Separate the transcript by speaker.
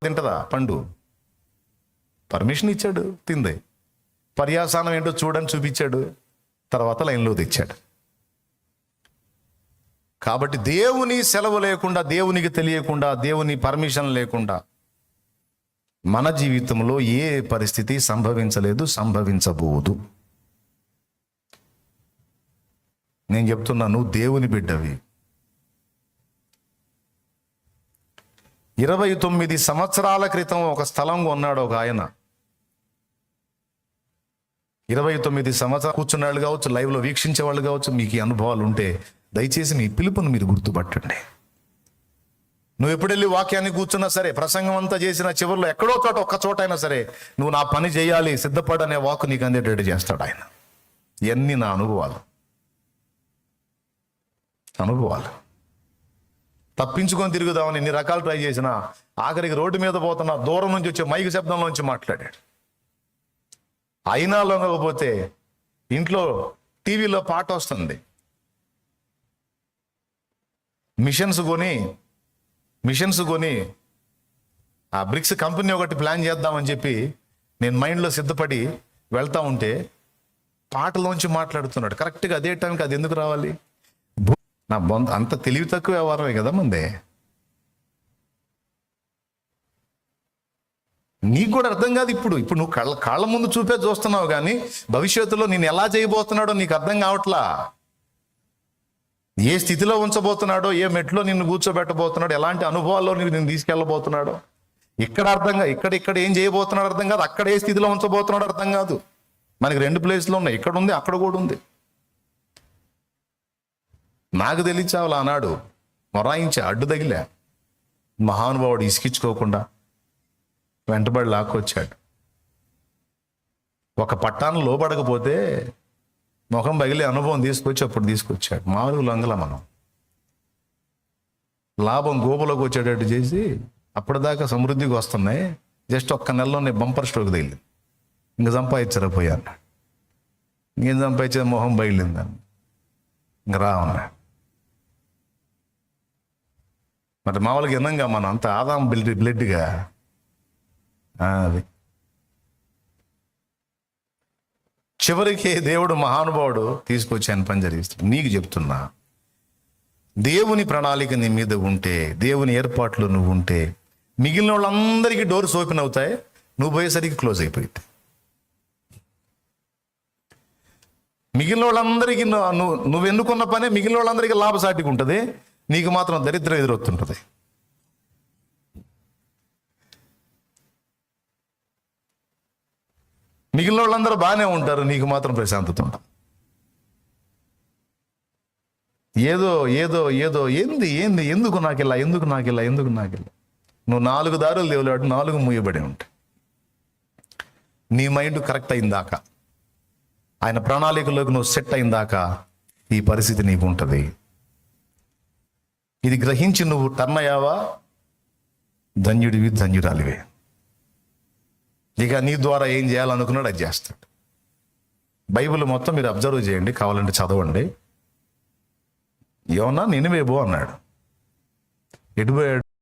Speaker 1: తింటదా పండు? పర్మిషన్ ఇచ్చాడు, తింది. పర్యాసానం ఏంటో చూడని చూపించాడు, తర్వాత లైన్లో తెచ్చాడు. కాబట్టి దేవుని సెలవు లేకుండా, దేవునికి తెలియకుండా, దేవుని పర్మిషన్ లేకుండా మన జీవితంలో ఏ పరిస్థితి సంభవించలేదు, సంభవించబోదు. నేను చెప్తున్నాను, దేవుని బిడ్డవి. 29 సంవత్సరాల క్రితం ఒక స్థలం కొన్నాడు ఒక ఆయన. 29 సంవత్సరాలు కూర్చున్న వాళ్ళు కావచ్చు, లైవ్లో వీక్షించే వాళ్ళు కావచ్చు, మీకు ఈ అనుభవాలు ఉంటే దయచేసి మీ పిలుపును మీరు గుర్తుపట్టండి. నువ్వు ఎప్పుడెళ్ళి వాక్యాన్ని కూర్చున్నా సరే, ప్రసంగం అంతా చేసిన చివరిలో ఎక్కడో చోట, ఒక్క చోట అయినా సరే, నువ్వు నా పని చేయాలి, సిద్ధపడనే వాక్ నీకు అందేటట్టు చేస్తాడు ఆయన. ఇవన్నీ నా అనుభవాలు. తప్పించుకొని తిరుగుదామని ఎన్ని రకాలు ట్రై చేసినా ఆఖరికి రోడ్డు మీద పోతున్నా దూరం నుంచి వచ్చే మైక్ శబ్దంలోంచి మాట్లాడాడు. అయినా లొంగకపోతే ఇంట్లో టీవీలో పాట వస్తుంది. మిషన్స్ కొని ఆ బ్రిక్స్ కంపెనీ ఒకటి ప్లాన్ చేద్దామని చెప్పి నేను మైండ్లో సిద్ధపడి వెళ్తా ఉంటే పాటలోంచి మాట్లాడుతున్నాడు. కరెక్ట్గా అదే టైంకి అది ఎందుకు రావాలి? నా అంత తెలివి తక్కువ వ్యవహారమే కదా మందే. నీకు కూడా అర్థం కాదు. ఇప్పుడు నువ్వు కాళ్ళ ముందు చూస్తున్నావు కానీ భవిష్యత్తులో నేను ఎలా చేయబోతున్నాడో నీకు అర్థం కావట్లా. ఏ స్థితిలో ఉంచబోతున్నాడో, ఏ మెట్లో నిన్ను కూర్చోబెట్టబోతున్నాడో, ఎలాంటి అనుభవాల్లో నేను తీసుకెళ్ళబోతున్నాడో ఇక్కడ ఏం చేయబోతున్నాడు అర్థం కాదు. అక్కడ ఏ స్థితిలో ఉంచబోతున్నాడో అర్థం కాదు. మనకి 2 ప్లేస్లు ఉన్నాయి, ఇక్కడ ఉంది, అక్కడ కూడా ఉంది. నాకు తెలియచావులు ఆనాడు మొరాయించా, అడ్డు తగిలా. మహానుభావుడు ఇసుకించుకోకుండా వెంటబడి లాక్కొచ్చాడు. ఒక పట్టాన్ని లోపడకపోతే ముఖం పగిలే అనుభవం అప్పుడు తీసుకొచ్చాడు. మామూలు లొంగల మనం లాభం గోపులోకి వచ్చేటట్టు చేసి అప్పటిదాకా సమృద్ధికి వస్తున్నాయి, జస్ట్ ఒక్క నెలలోనే బంపర్ స్ట్రోక్ తగిలింది. ఇంక సంపాదించరా పోయాను, ఇంకేం సంపాదించేది, మొహం బయలుందని ఇంక రా ఉన్నాడు. మరి మామూలుగా విన్నాగా మనం అంత ఆదాం బ్లడ్గా అది. చివరికి దేవుడు మహానుభావుడు తీసుకొచ్చి ఆయన పని జరిగిస్తాడు. నీకు చెప్తున్నా, దేవుని ప్రణాళిక నీ మీద ఉంటే, దేవుని ఏర్పాట్లు నువ్వు ఉంటే, మిగిలిన వాళ్ళందరికీ డోర్స్ ఓపెన్ అవుతాయి, నువ్వు పోయేసరికి క్లోజ్ అయిపోయింది. మిగిలిన వాళ్ళందరికీ నువ్వు ఎన్నుకున్న పనే మిగిలిన వాళ్ళందరికీ లాభసాటిగా ఉంటుంది, నీకు మాత్రం దరిద్రం ఎదురవుతుంటుంది. మిగిలిన వాళ్ళందరూ బాగానే ఉంటారు, నీకు మాత్రం ప్రశాంతత ఉంటుంది. ఏదో ఏదో ఏదో ఏంది ఎందుకు నాకిలా నువ్వు 4 దారులు దేవులాడు, 4 మూయబడి ఉంటాయి. నీ మైండ్ కరెక్ట్ అయిందాక, ఆయన ప్రణాళికలోకి నువ్వు సెట్ అయిందాకా ఈ పరిస్థితి నీకు ఉంటుంది. ఇది గ్రహించి నువ్వు టర్న్ అయ్యావా, ధన్యురాలివే. ఇక నీ ద్వారా ఏం చేయాలనుకున్నాడు అది చేస్తాడు. బైబిల్ మొత్తం మీరు అబ్జర్వ్ చేయండి, కావాలంటే చదవండి. యోనా నినివే పో అన్నాడు, ఎటు పోయాడు?